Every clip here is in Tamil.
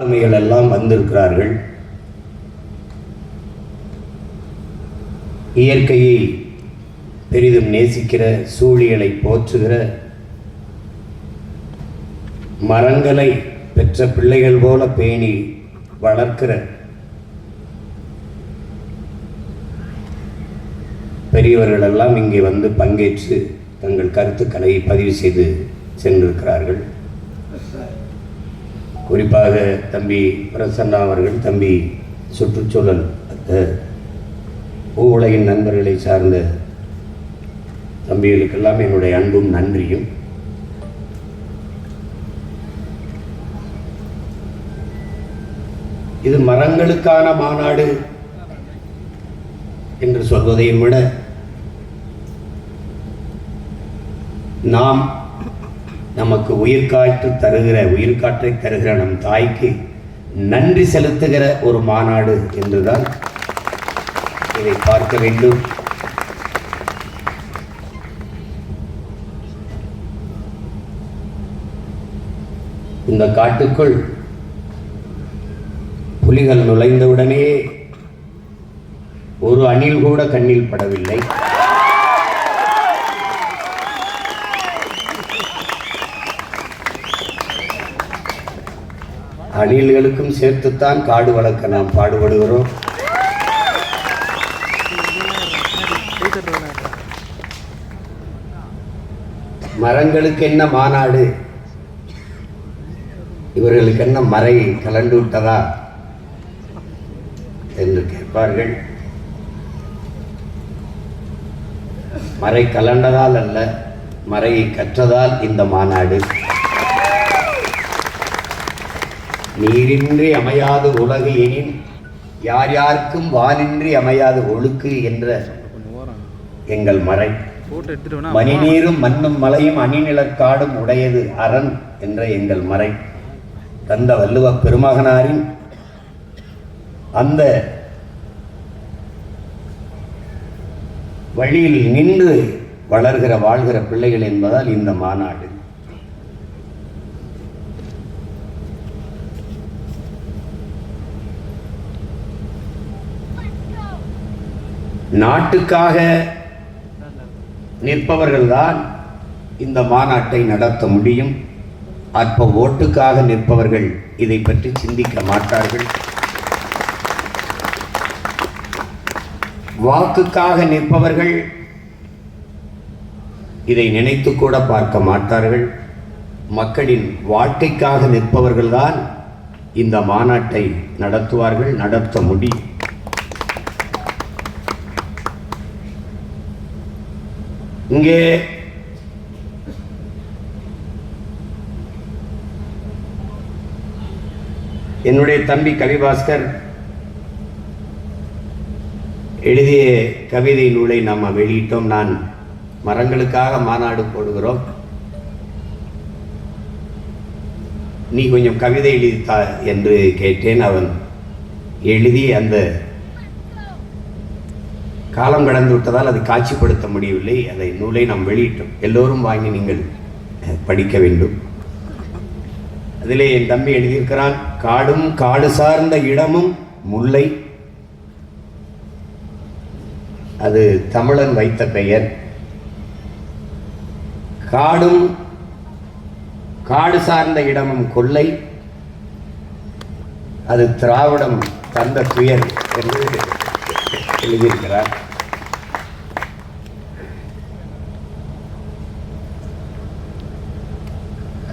ஆளுமைகள் எல்லாம் வந்திருக்கிறார்கள். இயற்கையை பெரிதும் நேசிக்கிற, சூழியலை போற்றுகிற, மரங்களை பெற்ற பிள்ளைகள் போல பேணி வளர்க்கிற பெரியவர்கள் எல்லாம் இங்கே வந்து பங்கேற்று தங்கள் கருத்துக்களை பதிவு செய்து சென்றிருக்கிறார்கள். குறிப்பாக தம்பி பிரசன்னா அவர்கள், தம்பி சுற்றுச்சூழல் உலகின் நண்பர்களை சார்ந்த தம்பிகளுக்கெல்லாம் என்னுடைய அன்பும் நன்றியும். இது மரங்களுக்கான மாநாடு என்று சொல்வதையும் விட நாம் நமக்கு உயிர்காற்றை தருகிற நம் தாய்க்கு நன்றி செலுத்துகிற ஒரு மாநாடு என்றுதான் இதை பார்க்க வேண்டும். இந்த காட்டுக்குள் புலிகள் நுழைந்தவுடனே ஒரு அணில் கூட கண்ணில் படவில்லை. அணில்களுக்கும் சேர்த்துத்தான் காடு வளர்க்க நாம் பாடுபடுகிறோம். மரங்களுக்கு என்ன மாநாடு, இவர்களுக்கு என்ன மறை கலண்டு விட்டதா என்று கேட்பார்கள். மறை கலண்டதால் அல்ல, மறையை கற்றதால் இந்த மாநாடு. நீரின்றி அமையாது உலகு எனின் யார் யாருக்கும் வானின்றி அமையாது ஒழுக்கு என்ற எங்கள் மறை. மணிநீரும் மண்ணும் மலையும் அணிநிலக்காடும் உடையது அரண் என்ற எங்கள் மறை. தந்த வள்ளுவ பெருமகனாரின் அந்த வழியில் நின்று வளர்கிற வாழ்கிற பிள்ளைகள் என்பதால் இந்த மாநாடு. நாட்டுக்காக நிற்பவர்கள்தான் இந்த மாநாட்டை நடத்த முடியும். அற்ப ஓட்டுக்காக நிற்பவர்கள் இதை பற்றி சிந்திக்க மாட்டார்கள். வாக்குக்காக நிற்பவர்கள் இதை நினைத்து கூட பார்க்க மாட்டார்கள். மக்களின் வாழ்க்கைக்காக நிற்பவர்கள்தான் இந்த மாநாட்டை நடத்துவார்கள், நடத்த முடியும். இங்கே என்னுடைய தம்பி கவிபாஸ்கர் எழுதிய கவிதை நூலை நாம் வெளியிட்டோம். நான் மரங்களுக்காக மாநாடு போடுகிறோம், நீ கொஞ்சம் கவிதை எழுதித்தா என்று கேட்டேன். அவன் எழுதி அந்த காலம் கடந்து விட்டதால் அதை காட்சிப்படுத்த முடியவில்லை. அதை நூலை நாம் வெளியிட்டோம். எல்லோரும் வாங்கி நீங்கள் படிக்க வேண்டும். அதிலே என் தம்பி எழுதியிருக்கிறான், காடும் காடு சார்ந்த இடமும் முல்லை, அது தமிழன் வைத்த பெயர். காடும் காடு சார்ந்த இடமும் கொல்லை, அது திராவிடம் தந்த துயர் என்று எழுதியிருக்கிறார்.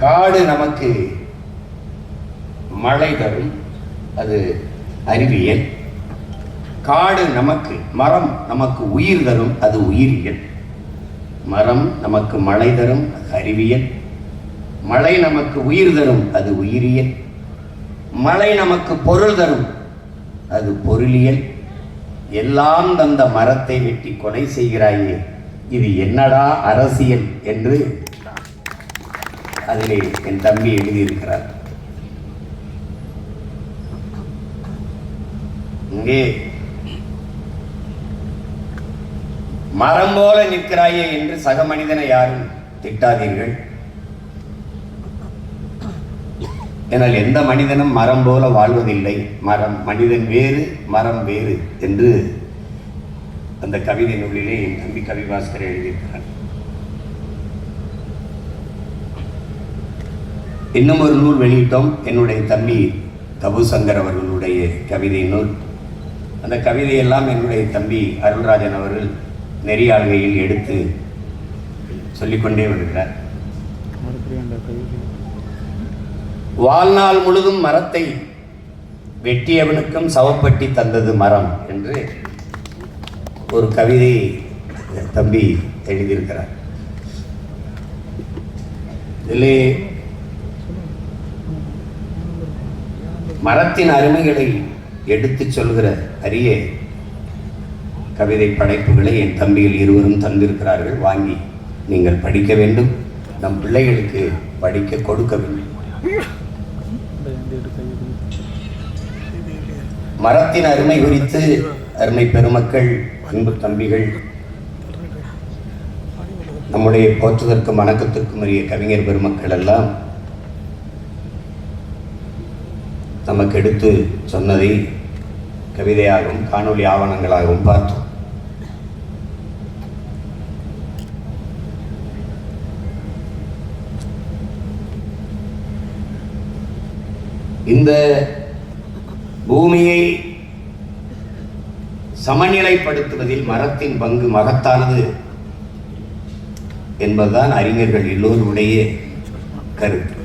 காடு நமக்கு மழை தரும், அது அறிவியல். காடு நமக்கு, மரம் நமக்கு உயிர் தரும், அது உயிரியல். மரம் நமக்கு மழை தரும், அது அறிவியல். மழை நமக்கு உயிர் தரும், அது உயிரியல். மழை நமக்கு பொருள் தரும், அது பொருளியல். எல்லாம் தந்த மரத்தை வெட்டி கொலை செய்கிறாயே, இது என்னடா அரசியல் என்று அதிலே என் தம்பி எழுதியிருக்கிறார். இங்கே மரம் போல நிற்கிறாயே என்று சக மனிதனை யாரும் திட்டாதீர்கள். ஏனால் எந்த மனிதனும் மரம் போல வாழ்வதில்லை. மனிதன் வேறு, மரம் வேறு என்று அந்த கவிதை நூலிலே என் தம்பி கவிபாஸ்கர் எழுதியிருக்கிறார். இன்னும் ஒரு நூல் வெளியிட்டோம், என்னுடைய தம்பி தபுசங்கர் அவர்களுடைய கவிதை நூல். அந்த கவிதையெல்லாம் என்னுடைய தம்பி அருள்ராஜன் அவர்கள் நெறியாள்கையில் எடுத்து சொல்லிக்கொண்டே வருகிறார். வாழ்நாள் முழுதும் மரத்தை வெட்டியவனுக்கும் சவப்பட்டி தந்தது மரம் என்று ஒரு கவிதை தம்பி எழுதியிருக்கிறார். இதிலே மரத்தின் அருமைகளை எடுத்து சொல்கிற அரிய கவிதை படைப்புகளை என் தம்பிகள் இருவரும் தந்திருக்கிறார்கள். வாங்கி நீங்கள் படிக்க வேண்டும், நம் பிள்ளைகளுக்கு படிக்க கொடுக்க வேண்டும். மரத்தின் அருமை குறித்து அருமை பெருமக்கள், அன்பு தம்பிகள், நம்முடைய போற்றுதற்கும் வணக்கத்திற்கும் உரிய கவிஞர் பெருமக்கள் எல்லாம் நமக்கு எடுத்து சொன்னதை கவிதையாகவும் காணொலி ஆவணங்களாகவும் பார்த்தோம். இந்த பூமியை சமநிலைப்படுத்துவதில் மரத்தின் பங்கு மகத்தானது என்பதுதான் அறிஞர்கள் எல்லோருடைய கருத்து.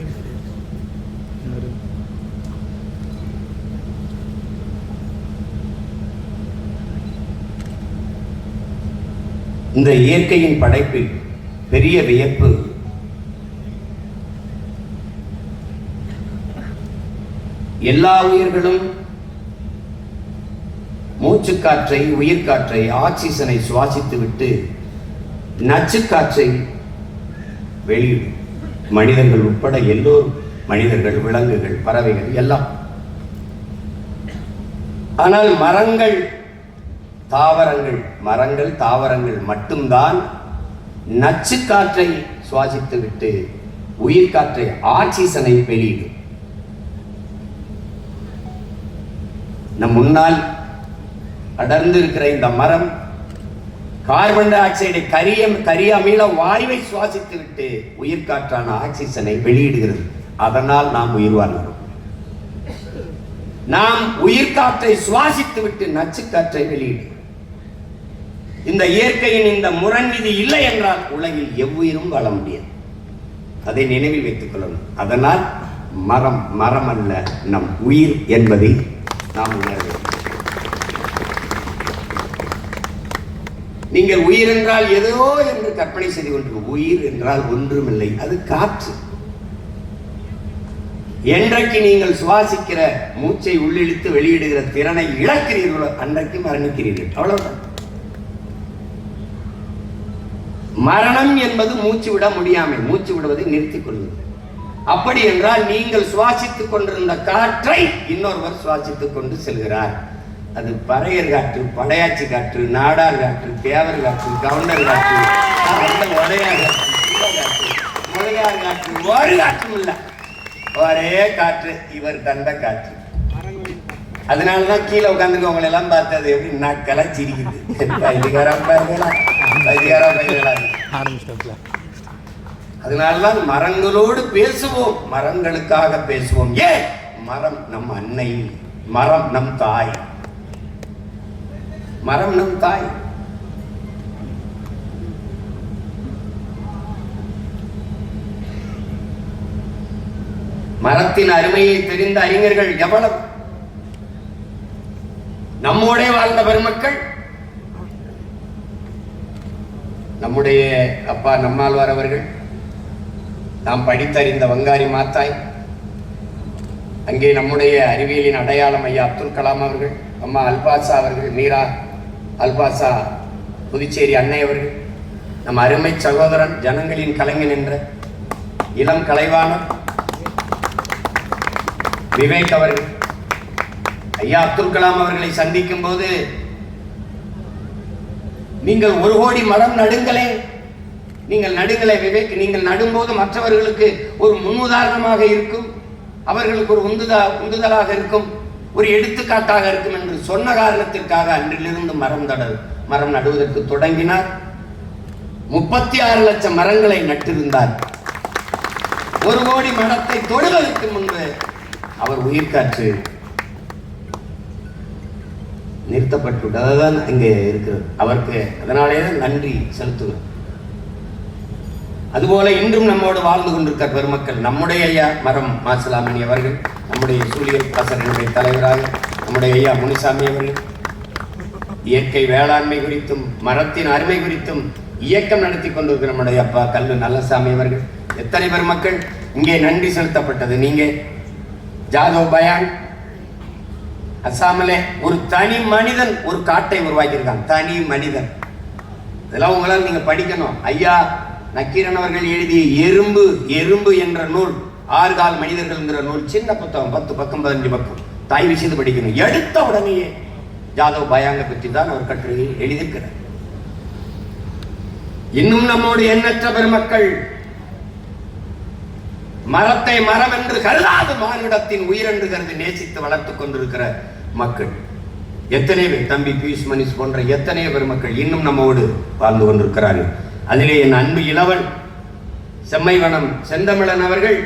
இந்த இயற்கையின் படைப்பில் பெரிய வியப்பு எல்லா உயிர்களும் மூச்சுக்காற்றை, உயிர்காற்றை, ஆக்சிஜனை சுவாசித்துவிட்டு நச்சுக்காற்றை வெளியிடும். மனிதர்கள் உட்பட எல்லோரும், மனிதர்கள், விலங்குகள், பறவைகள் எல்லாம். ஆனால் மரங்கள், தாவரங்கள் மட்டும்தான் நச்சுக்காற்றை சுவாசித்துவிட்டு உயிர்காற்றை, ஆக்சிஜனை வெளியிடும். நம் முன்னால் அடர்ந்து இருக்கிற இந்த மரம் கார்பன் டை ஆக்சைடை, கரிய அமில வாயுவை சுவாசித்து விட்டு உயிர்காற்றான ஆக்சிஜனை வெளியிடுகிறது. அதனால் நாம் உயிர் வாழ்கிறோம். நாம் உயிர்காற்றை சுவாசித்து விட்டு நச்சுக்காற்றை வெளியிடுகிறோம். இந்த இயற்கையின் இந்த முரண்விதி இல்லை என்றால் உலகில் எவ்வுயிரும் வாழ முடியாது. அதை நினைவில் வைத்துக் கொள்ளணும். அதனால் மரம் அல்ல, நம் உயிர் என்பதை நாம் உணர வேண்டும். நீங்கள் உயிர் என்றால் ஏதோ என்று கற்பனை செய்து கொண்டு, உயிர் என்றால் ஒன்றுமில்லை, அது காற்று. என்றைக்கு நீங்கள் சுவாசிக்கிற மூச்சை உள்ளிழுத்து வெளியிடுகிற திறனை இழக்கிறீர்களோ அன்றைக்கு மரணிக்கிறீர்கள். அவ்வளவுதான். மரணம் என்பது மூச்சு விட முடியாமல், மூச்சு விடுவதை நிறுத்திக் கொள்வது. அப்படி என்றால் நீங்கள் சுவாசித்துக் கொண்டிருந்த காற்றை இன்னொருவர் சுவாசித்துக் கொண்டு செல்கிறார். அது பறையர் காற்று, படையாச்சி காற்று, நாடார் காற்று, தேவர் காற்று, கவுண்டர் காற்று, உடையார் காற்று, ஒரு காற்றும் இல்லை, ஒரே காற்று, இவர் தந்த காற்று. அதனாலதான் கீழே உட்காந்துருக்கவங்களை எல்லாம் பார்த்தது எப்படி நாட்களா சிரிக்குது. அதனால்தான் மரங்களோடு பேசுவோம், மரங்களுக்காக பேசுவோம். ஏன்? மரம் நம் அன்னை, மரம் நம் தாய், மரம் நம் தாய். மரத்தின் அருமையை தெரிந்த அறிஞர்கள் எவ்வளவு, நம்மோட வாழ்ந்த பெருமக்கள். நம்முடைய அப்பா நம்மாழ்வார் அவர்கள், நாம் படித்தறிந்த வங்காரி மாத்தாய், அங்கே நம்முடைய அறிவியலின் அடையாளம் ஐயா அப்துல் கலாம் அவர்கள், அம்மா அல்பாசா அவர்கள், மீரா அல்பாசா புதுச்சேரி அன்னை அவர்கள், நம் அருமை சகோதரன் ஜனங்களின் கலைஞன் என்ற இளம் கலைவாணர் விவேக் அவர்கள், ஐயா அப்துல் கலாம் அவர்களை சந்திக்கும் போது, நீங்கள் 1 கோடி மரம் நடுங்களே, நீங்கள் நடுங்களே விவேக், நீங்கள் நடும்போது மற்றவர்களுக்கு ஒரு முன்னுதாரணமாக இருக்கும். அவர்களுக்கு ஒரு உந்துதலாக இருக்கும், ஒரு எடுத்துக்காட்டாக இருக்கும் என்று சொன்ன காரணத்திற்காக அன்றிலிருந்து மரம் நடுவதற்கு தொடங்கினார். 36 லட்சம் மரங்களை நட்டிருந்தார். 1 கோடி மரத்தை தொடுவதற்கு முன்பு அவர் உயிர்காற்று நிறுத்தப்பட்டுவிட்டதான் இங்கே இருக்கிறது. அவருக்கு அதனாலே நன்றி செலுத்துகிறோம். அதுபோல இன்றும் நம்மோடு வாழ்ந்து கொண்டிருக்கிற பெருமக்கள், நம்முடைய ஐயா மரம் மாசிலாமணி அவர்கள், நம்முடைய சூழியல் பாசறையினுடைய தலைவராக நம்முடைய ஐயா முனிசாமி அவர்கள் இயற்கை வேளாண்மை குறித்தும் மரத்தின் அருமை குறித்தும் இயக்கம் நடத்தி கொண்டிருக்கிற நம்முடைய அப்பா கல்லு நல்லசாமி அவர்கள், எத்தனை பெருமக்கள் இங்கே நன்றி செலுத்தப்பட்டது. நீங்க ஜாதவ் பயான் அசாமலே ஒரு தனி மனிதன் ஒரு காட்டை உருவாக்கியிருக்காங்க. தனி மனிதன், இதெல்லாம் உங்களால் நீங்க படிக்கணும். ஐயா நக்கீரன் அவர்கள் எழுதிய எறும்பு என்ற நூல், 6 கால் மனிதர்கள் நூல், சின்ன புத்தகம், 10 பக்கம் 15 பக்கம், தாய் விஷயத்தை படிக்கணும். எடுத்த உடனேயே ஜாதவ் பயாங்க பற்றி தான் அவர் கட்டுரையை எழுதியிருக்கிறார். இன்னும் நம்மோடு எண்ணற்ற பெருமக்கள் மரத்தை மரம் என்று கருதாது மானிடத்தின் உயிரென்று கருதி நேசித்து வளர்த்துக் கொண்டிருக்கிற மக்கள் எத்தனை பேர், தம்பி பியூஷ் மணிஷ் போன்ற எத்தனை பெருமக்கள் இன்னும் நம்மோடு வாழ்ந்து கொண்டிருக்கிறார்கள். அதிலே என் அன்பு இளவல் செம்மைவனம் செந்தமிழன் அவர்கள்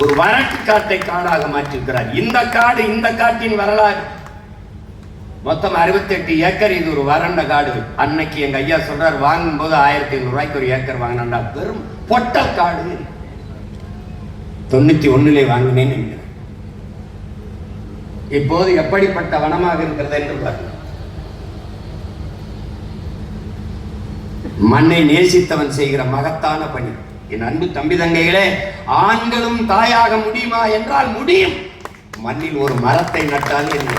ஒரு வறட்டு காட்டை காடாக மாற்றிருக்கிறார். இந்த காட்டின் வரலாறு மொத்தம் 68 ஏக்கர். இது ஒரு வறண்ட காடு. அன்னைக்கு எங்க ஐயா சொல்றார், வாங்கும் போது 1500 ரூபாய்க்கு ஒரு ஏக்கர் வாங்கினா, வெறும் பொட்டல் காடு. 91 வாங்கினேன். இப்போது எப்படிப்பட்ட வனமாக இருக்கிறது என்று பாருங்கள். மண்ணை நேசித்தவன் செய்கிற மகத்தான பணி. என் அன்பு தம்பி தங்கைகளே, ஆண்களும் தாயாக முடியுமா என்றால் முடியும். மண்ணில் ஒரு மரத்தை நட்டால் என்ன?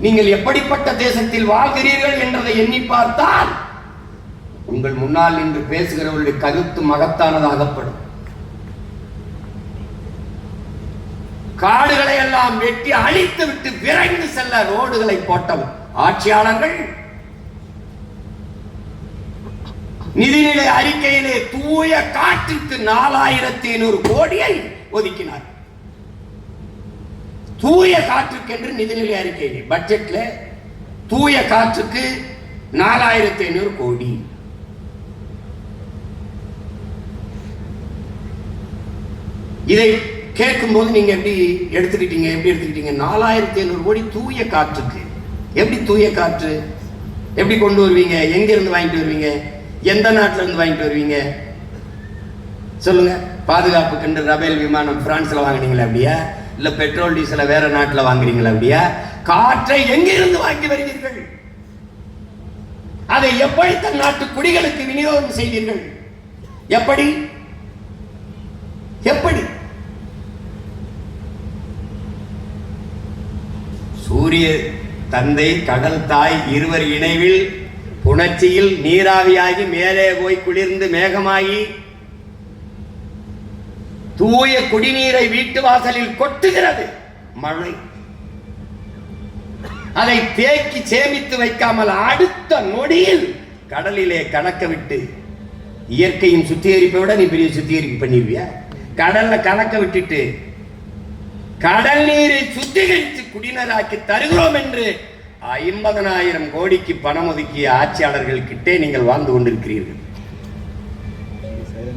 நீங்கள் எப்படிப்பட்ட தேசத்தில் வாழ்கிறீர்கள் என்றதை எண்ணி பார்த்தால் உங்கள் முன்னால் நின்று பேசுகிறவர்களுடைய கருத்து மகத்தானதாகப்படும். காடுகளை எல்லாம் வெட்டி அழித்து விட்டு விரைந்து செல்ல ரோடுகளை போட்டவர் ஆட்சியாளர்கள் நிதிநிலை அறிக்கையிலே தூய காற்றுக்கு 4500 கோடியை ஒதுக்கினார். தூய காற்றுக்கு என்று நிதிநிலை அறிக்கையிலே பட்ஜெட்ல தூய காற்றுக்கு 4500 கோடி. இதை கேட்கும் போது நீங்க எப்படி எடுத்துக்கிட்டீங்க? 4500 கோடி தூய காற்றுக்கு. எப்படி தூய காற்று எப்படி கொண்டு வருவீங்க? எங்க இருந்து வாங்கிட்டு வருவீங்க? எந்த நாட்டில இருந்து வாங்கிட்டு வருவீங்க சொல்லுங்க. பாதுகாப்புக்கு ரபேல் விமானம் பிரான்ஸ்ல வாங்கினீங்களா அப்படியா? இல்ல பெட்ரோல் டீசல வேற நாட்டில் வாங்குறீங்களா அப்படியா? காற்றை எங்கிருந்து வாங்கி வருவீர்கள்? அதை எப்படி தன் நாட்டு குடிகளுக்கு விநியோகம் செய்வீர்கள்? எப்படி எப்படி? சூரிய தந்தை கடல் தாய் இருவர் இணைவில் புணர்ச்சியில் நீராவியாகி மேலே போய் குளிர்ந்து மேகமாகி தூய குடிநீரை வீட்டு வாசலில் கொட்டுகிறது மழை. அதை தேக்கி சேமித்து வைக்காமல் அடுத்த நொடியில் கடலிலே கலக்க விட்டு, இயற்கையின் சுத்திகரிப்பை விட நீ பெரிய சுத்திகரிப்பு பண்ணிருவியா? கடல்ல கலக்க விட்டுட்டு கடல் நீரை சுத்திகரித்து குடிநீராக்கி தருகிறோம் என்று 50,000 கோடிக்கு பணம் ஒதுக்கிய ஆட்சியாளர்கள் கிட்டே நீங்கள் வாழ்ந்து கொண்டிருக்கிறீர்கள்.